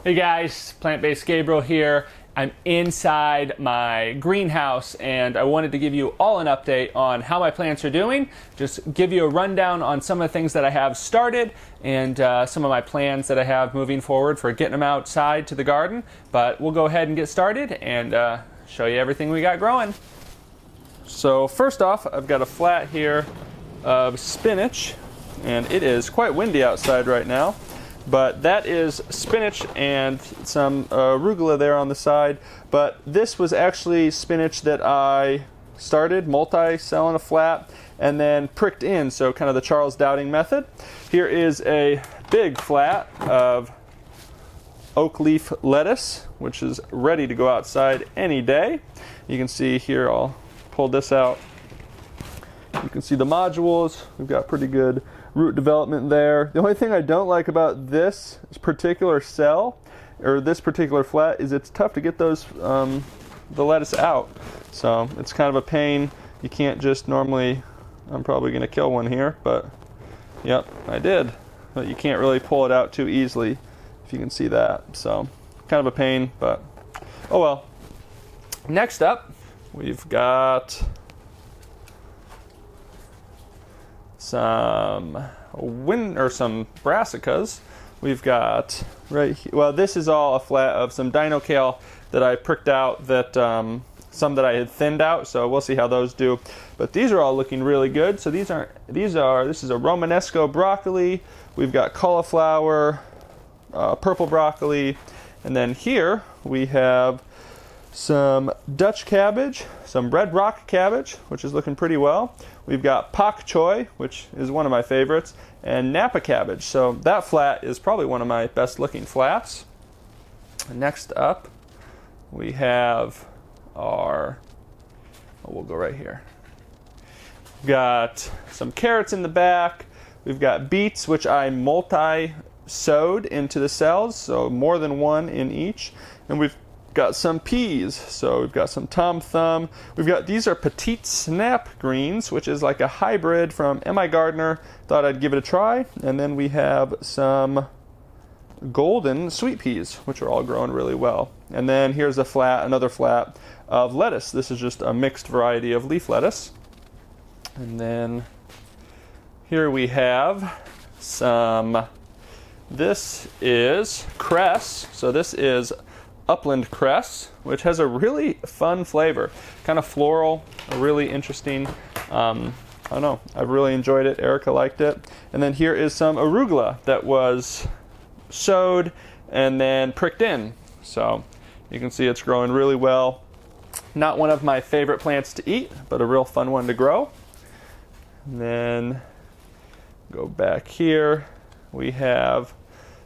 Hey guys, Plant-Based Gabriel here. I'm inside my greenhouse and I wanted to give you all an update on how my plants are doing. Just give you a rundown on some of the things that I have started and some of my plans that I have moving forward for getting them outside to the garden. But we'll go ahead and get started and show you everything we got growing. So first off, I've got a flat here of spinach, and it is quite windy outside right now. But that is spinach and some arugula there on the side. But this was actually spinach that I started multi-cell in a flat and then pricked in, so kind of the Charles Dowding method. Here is a big flat of oak leaf lettuce, which is ready to go outside any day. You can see here, I'll pull this out. You can see the modules. We've got pretty good root development there. The only thing I don't like about this particular cell, or this particular flat, is it's tough to get those, the lettuce out. So it's kind of a pain. You can't just normally, I'm probably gonna kill one here, but yep, I did. But you can't really pull it out too easily, if you can see that. So kind of a pain, but oh well. Next up, we've got some Brassicas. We've got right here, well, this is all a flat of some dino kale that I pricked out, that some that I had thinned out, so we'll see how those do. But these are all looking really good. So this is a Romanesco broccoli. We've got cauliflower, purple broccoli, and then here we have some Dutch cabbage, some red rock cabbage, which is looking pretty well. We've got pak choi, which is one of my favorites, and Napa cabbage. So that flat is probably one of my best looking flats. Next up, we have we'll go right here. We've got some carrots in the back. We've got beets, which I multi-sowed into the cells, so more than one in each. And we've got some peas, so we've got some Tom Thumb. These are Petite Snap greens, which is like a hybrid from M.I. Gardner. Thought I'd give it a try. And then we have some golden sweet peas, which are all growing really well. And then here's another flat of lettuce. This is just a mixed variety of leaf lettuce. And then here we have this is cress. So this is upland cress, which has a really fun flavor, kind of floral, really interesting. I don't know, I've really enjoyed it. Erica liked it. And then here is some arugula that was sowed and then pricked in. So you can see it's growing really well. Not one of my favorite plants to eat, but a real fun one to grow. And then go back here, we have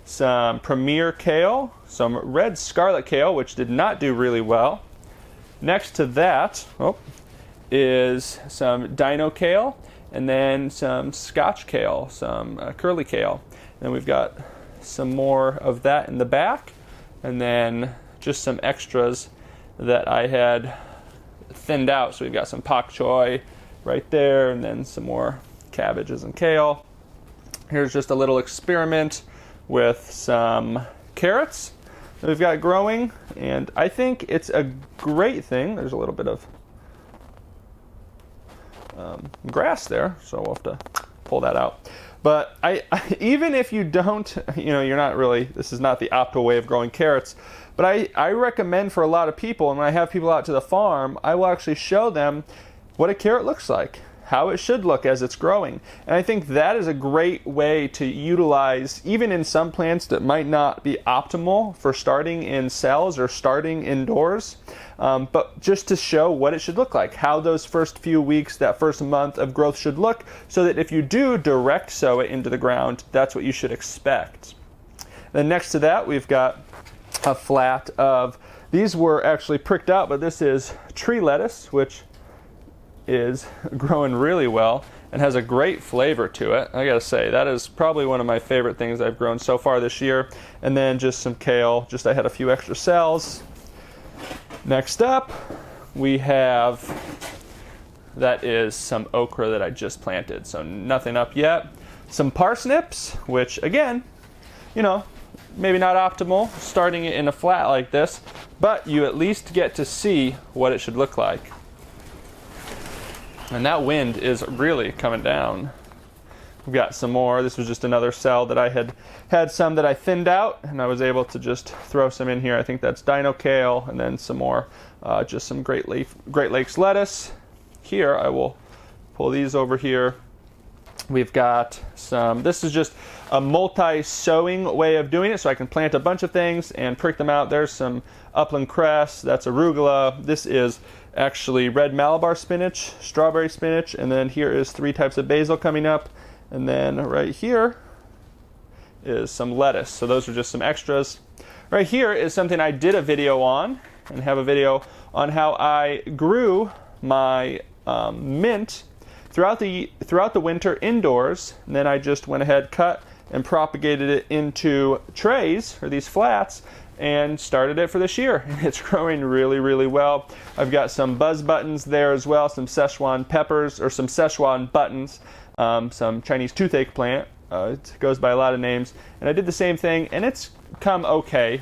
some premier kale, some red scarlet kale, which did not do really well. Next to that is some dino kale, and then some scotch kale, some curly kale. And we've got some more of that in the back, and then just some extras that I had thinned out. So we've got some pak choi right there, and then some more cabbages and kale. Here's just a little experiment with some carrots that we've got growing, and I think it's a great thing. There's a little bit of grass there, so we'll have to pull that out. But I even if you don't, you're not really, this is not the optimal way of growing carrots, but I recommend for a lot of people, and when I have people out to the farm, I will actually show them what a carrot looks like, how it should look as it's growing. And I think that is a great way to utilize, even in some plants that might not be optimal for starting in cells or starting indoors, but just to show what it should look like, how those first few weeks, that first month of growth should look, so that if you do direct sow it into the ground, that's what you should expect. Then next to that, we've got a flat of, these were actually pricked out, but this is tree lettuce, which is growing really well and has a great flavor to it. I gotta say, that is probably one of my favorite things I've grown so far this year. And then just some kale, I had a few extra cells. Next up, we have, that is some okra that I just planted, so nothing up yet. Some parsnips, which again, maybe not optimal starting it in a flat like this, but you at least get to see what it should look like. And that wind is really coming down. We've got some more. This was just another cell that I had some that I thinned out, and I was able to just throw some in here. I think that's dino kale, and then some more, just some Great Lakes lettuce. Here, I will pull these over here. We've got some, this is just a multi-sowing way of doing it, so I can plant a bunch of things and prick them out. There's some upland cress, that's arugula. This is actually red Malabar spinach, strawberry spinach, and then here is 3 types of basil coming up. And then right here is some lettuce. So those are just some extras. Right here is something I did a video on, and have a video on how I grew my mint throughout the winter indoors. And then I just went ahead, cut, and propagated it into trays, or these flats, and started it for this year. It's growing really, really well. I've got some buzz buttons there as well, some Szechuan peppers, or some Szechuan buttons, some Chinese toothache plant. It goes by a lot of names. And I did the same thing, and it's come okay.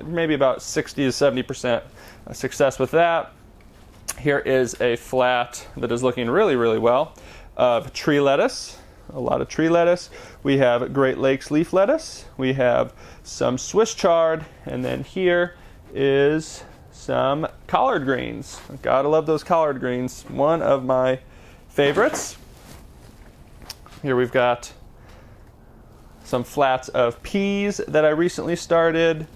Maybe about 60 to 70% success with that. Here is a flat that is looking really, really well of tree lettuce. A lot of tree lettuce. We have Great Lakes leaf lettuce. We have some Swiss chard, and then here is some collard greens. Gotta love those collard greens. One of my favorites. Here we've got some flats of peas that I recently started.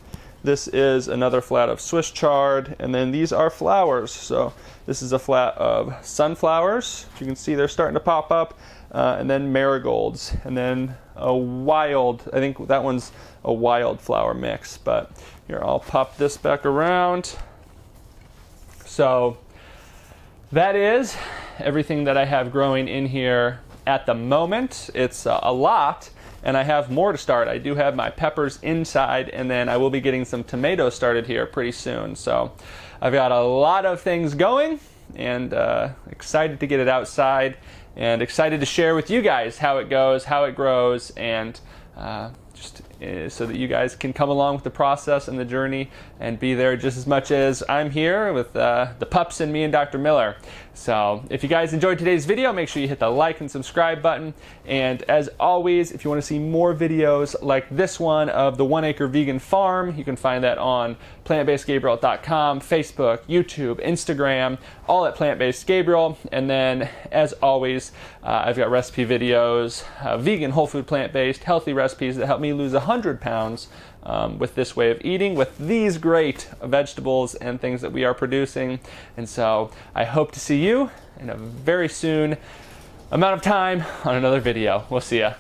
This is another flat of Swiss chard, and then these are flowers. So this is a flat of sunflowers. You can see they're starting to pop up, and then marigolds, and then a wild, I think that one's a wildflower mix. But here, I'll pop this back around. So that is everything that I have growing in here at the moment. It's a lot, and I have more to start. I do have my peppers inside, and then I will be getting some tomatoes started here pretty soon. So I've got a lot of things going, and excited to get it outside, and excited to share with you guys how it goes, how it grows, and just so that you guys can come along with the process and the journey and be there just as much as I'm here with the pups and me and Dr. Miller. So if you guys enjoyed today's video, make sure you hit the like and subscribe button. And as always, if you want to see more videos like this one of the 1 Acre Vegan Farm, you can find that on plantbasedgabriel.com, Facebook, YouTube, Instagram, all at Plant Based Gabriel. And then, as always, I've got recipe videos, vegan, whole food, plant-based, healthy recipes that help me lose 100 pounds with this way of eating, with these great vegetables and things that we are producing. And so I hope to see you in a very soon amount of time on another video. We'll see ya.